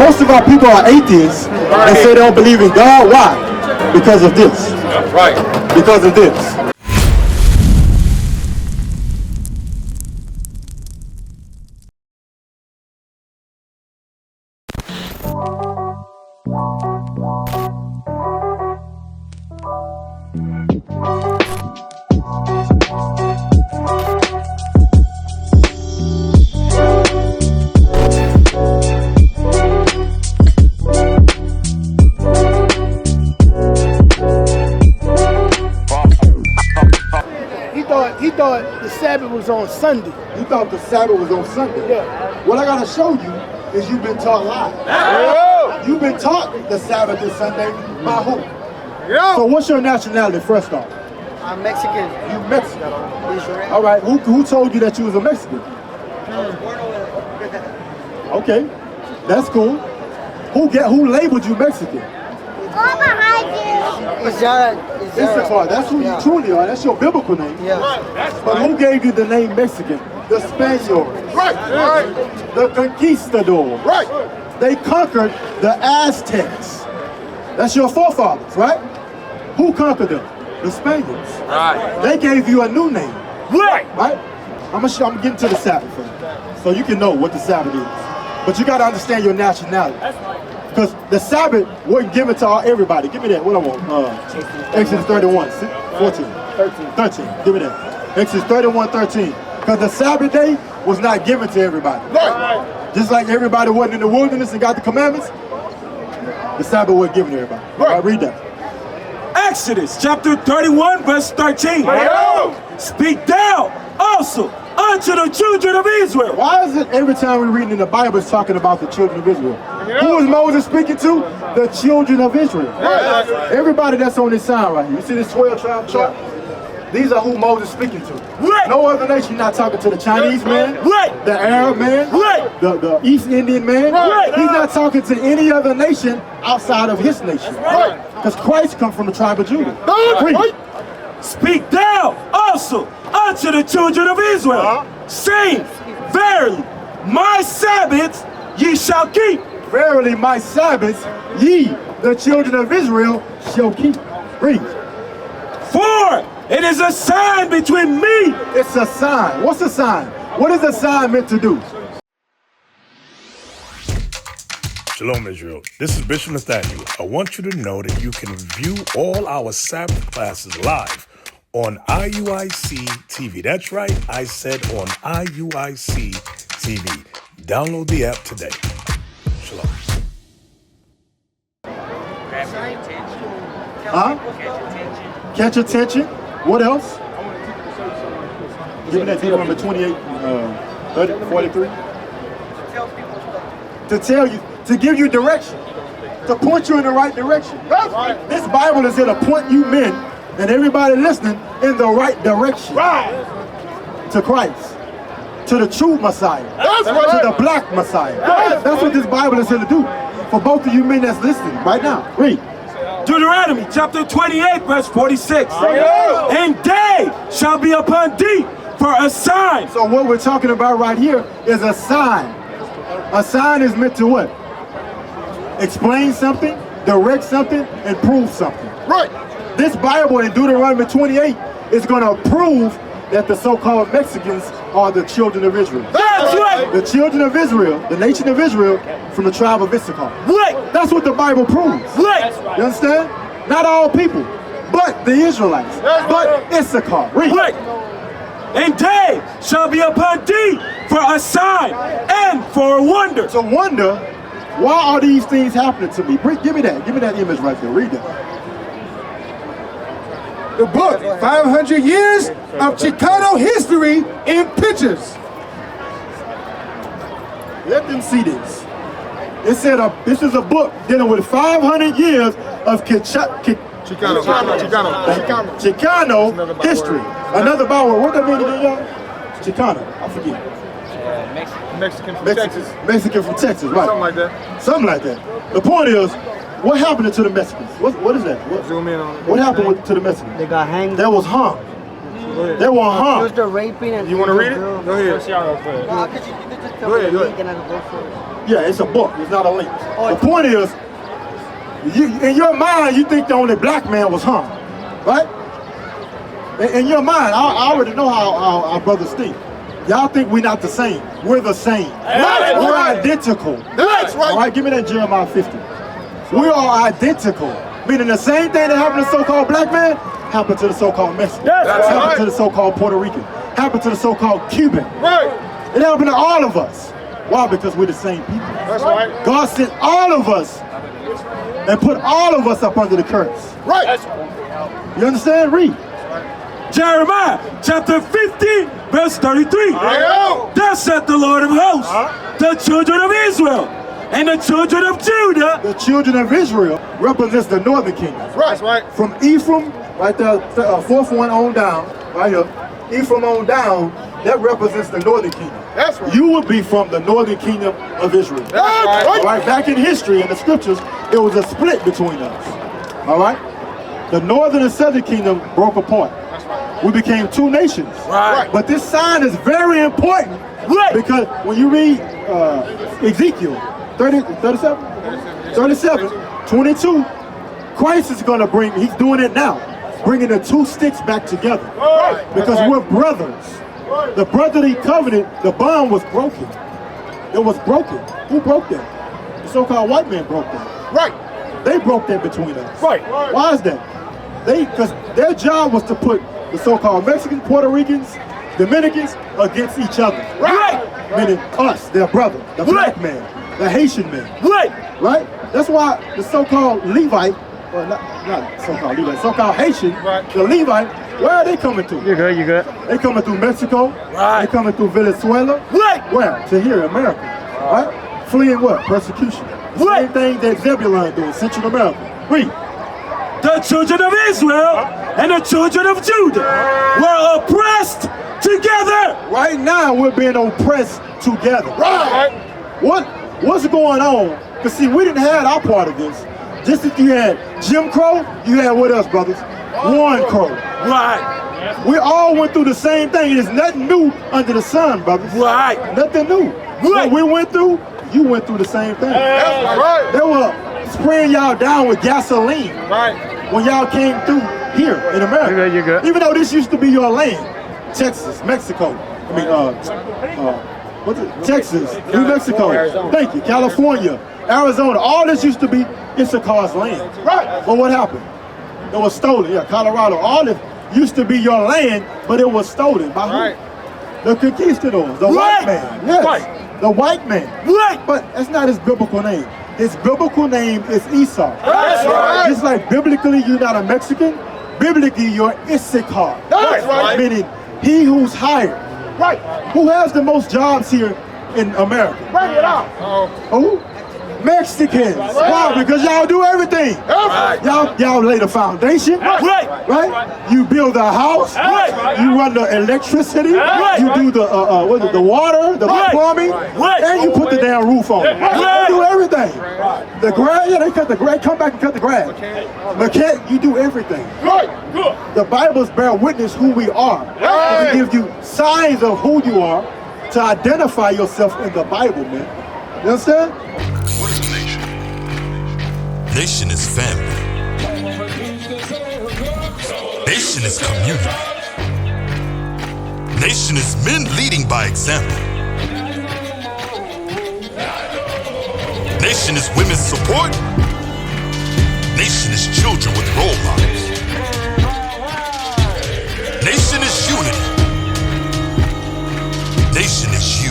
most of our people are atheists and say they don't believe in God. Why? Because of this. Right. Because of this. He thought the Sabbath was on Sunday. You thought the Sabbath was on Sunday? Yeah. What I gotta show you is you've been taught lies. You've been taught the Sabbath is Sunday by who? So what's your nationality first off? I'm Mexican. You Mexican. Israel. All right, who told you that you was a Mexican? Okay, that's cool. Who labeled you Mexican? Issachar, that's who you truly are. That's your biblical name. Yeah. But who gave you the name Mexican? The Spaniards. Right. The conquistadors. Right. They conquered the Aztecs. That's your forefathers, right? Who conquered them? The Spaniards. Right. They gave you a new name. Right. Right? I'm getting to the Sabbath for you, so you can know what the Sabbath is. But you got to understand your nationality. Because the Sabbath wasn't given to everybody. Give me that. What I want? Exodus 31, 14, 13. Give me that. Exodus 31, 13. Because the Sabbath day was not given to everybody. Right. Just like everybody wasn't in the wilderness and got the commandments, the Sabbath wasn't given to everybody. Right. Read that. Exodus chapter 31, verse 13. Speak thou also unto the children of Israel. Why is it every time we read in the Bible it's talking about the children of Israel? Who is Moses speaking to? The children of Israel. Right. Everybody that's on this sign right here. You see this 12 tribe chart? These are who Moses is speaking to. Right. No other nation. You're not talking to the Chinese man, Right. the Arab man, Right. the East Indian man. Right. He's not talking to any other nation outside of his nation. Right. Because Christ comes from the tribe of Judah. Right. Speak thou also unto the children of Israel, saying, verily, my Sabbaths ye shall keep. Verily my Sabbaths ye, the children of Israel, shall keep. Read. For it is a sign between me. It's a sign. What's a sign? What is a sign meant to do? Shalom, Israel. This is Bishop Nathaniel. I want you to know that you can view all our Sabbath classes live on IUIC TV. That's right, I said on IUIC TV. Download the app today. Shalom. Huh? Catch attention. What else? Give me that table number 28, 30, 43. To tell you, to give you direction, to point you in the right direction. This Bible is here to point you men and everybody listening in the right direction. To Christ, to the true Messiah, to the black Messiah. That's what this Bible is here to do for both of you men that's listening right now. Read. Deuteronomy chapter 28, verse 46. And they shall be upon thee for a sign. So what we're talking about right here is a sign. A sign is meant to what? Explain something, direct something, and prove something. Right. This Bible in Deuteronomy 28 is going to prove that the so-called Mexicans are the children of Israel. That's right. The children of Israel, the nation of Israel, from the tribe of Issachar. Right. That's what the Bible proves. Right. You understand? Not all people, but the Israelites, but Issachar. Read. Right. And they shall be upon thee for a sign and for a wonder. So wonder, why are these things happening to me? Give me that image right there. Read that. The book, 500 Years of Chicano History in Pictures. Let them see this. It said this is a book dealing with 500 years of Chicano history. Another Bible. What that mean again, y'all? Chicano. I forget. Mexican from Texas. Mexican from Texas, right? Something like that. Something like that. The point is, what happened to the Mexicans? What is that? Zoom in on it. What happened to the Mexicans? They got hanged. They was hung. They were hung. Accused of raping and You want to read it? Go ahead. No, because you could just tell me the link and I could go for it. Yeah, it's a book. It's not a link. The point is, in your mind, you think the only black man was hung, right? In your mind, I already know how our brothers think. Y'all think we're not the same. We're the same. Right. We're identical. That's right. All right, give me that Jeremiah 50. We are identical. Meaning the same thing that happened to the so-called black man happened to the so-called Mexican. Happened to the so-called Puerto Rican. Happened to the so-called Cuban. Right. It happened to all of us. Why? Because we're the same people. That's right. God sent all of us and put all of us up under the curse. Right. You understand? Read. Jeremiah chapter 50, verse 33. Yeah. Thus saith the Lord of hosts, the children of Israel and the children of Judah. The children of Israel represents the northern kingdom. Right. That's right. From Ephraim, right there, fourth one on down, right here. Ephraim on down, that represents the northern kingdom. That's right. You would be from the northern kingdom of Israel. That's right. All right, back in history, in the scriptures, it was a split between us. All right? The northern and southern kingdom broke apart. We became two nations. Right. But this sign is very important. Right. Because when you read Ezekiel 37, 22, Christ is going to bring, he's doing it now, bringing the two sticks back together. Right. Because we're brothers. The brotherly covenant, the bond was broken. It was broken. Who broke that? The so-called white man broke that. Right. They broke that between us. Right. Why is that? Because their job was to put the so-called Mexicans, Puerto Ricans, Dominicans against each other. Right. Meaning us, their brother, the black man, the Haitian man. Right. Right? That's why the so-called Levite, or not so-called Levite, so-called Haitian, the Levite, where are they coming to? You good, you good. They coming through Mexico. Right. They coming through Venezuela. Right. Where? To here, America. Right? Fleeing what? Persecution. Right. Same thing that Zebulon doing, Central America. Read. The children of Israel and the children of Judah were oppressed together. Right now, we're being oppressed together. Right. What's going on? Because see, we didn't have our part of this. Just as you had Jim Crow, you had what else, brothers? Warren Crow. Right. We all went through the same thing. There's nothing new under the sun, brothers. Right. Nothing new. What we went through, you went through the same thing. That's right. They were spraying y'all down with gasoline Right. when y'all came through here in America. You good. Even though this used to be your land. Texas, Mexico. What's it? Texas, New Mexico. Thank you. California, Arizona. All this used to be Issachar's land. Right. But what happened? It was stolen. Yeah, Colorado. All this used to be your land, but it was stolen by who? Right. The conquistadors, the white man. Yes. Right. The white man. Right. But that's not his biblical name. His biblical name is Esau. That's right. Just like biblically you're not a Mexican, biblically you're Issachar. That's right. Meaning he who's hired. Right. Who has the most jobs here in America? Bring it out. Who? Mexicans. Why? Because y'all do everything. Right. Y'all lay the foundation. Right. Right? You build a house. Right. You run the electricity. Right. You do the the water, the Right. plumbing, Right. and you put the damn roof on it. Right. You do everything. The grass, yeah, they cut the grass. Come back and cut the grass. Mechanic, you do everything. Right. Good. The Bibles bear witness who we are. Right. It gives you signs of who you are to identify yourself in the Bible, man. You understand? What is a nation? Nation is family. Nation is community. Nation is men leading by example. Nation is women's support. Nation is children with role models. Nation is unity. Nation is you.